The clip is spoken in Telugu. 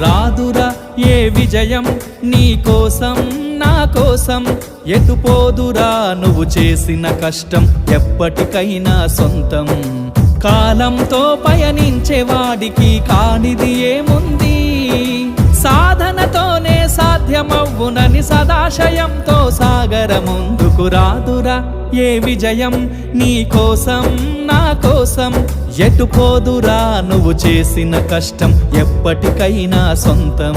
రాదురా ఏ విజయం నీ కోసం నా కోసం ఎటుపోదురా నువ్వు చేసిన కష్టం ఎప్పటికైనా సొంతం కాలంతో పయనించేవాడికి కానిది ఏముంది సాధనతోనే సాధ్యమవ్వునని సదాశయంతో సాగర ముందుకు రాదురా ఏ విజయం నీ కోసం నా కోసం ఎటుపోదురా నువ్వు చేసిన కష్టం ఎప్పటికైనా సొంతం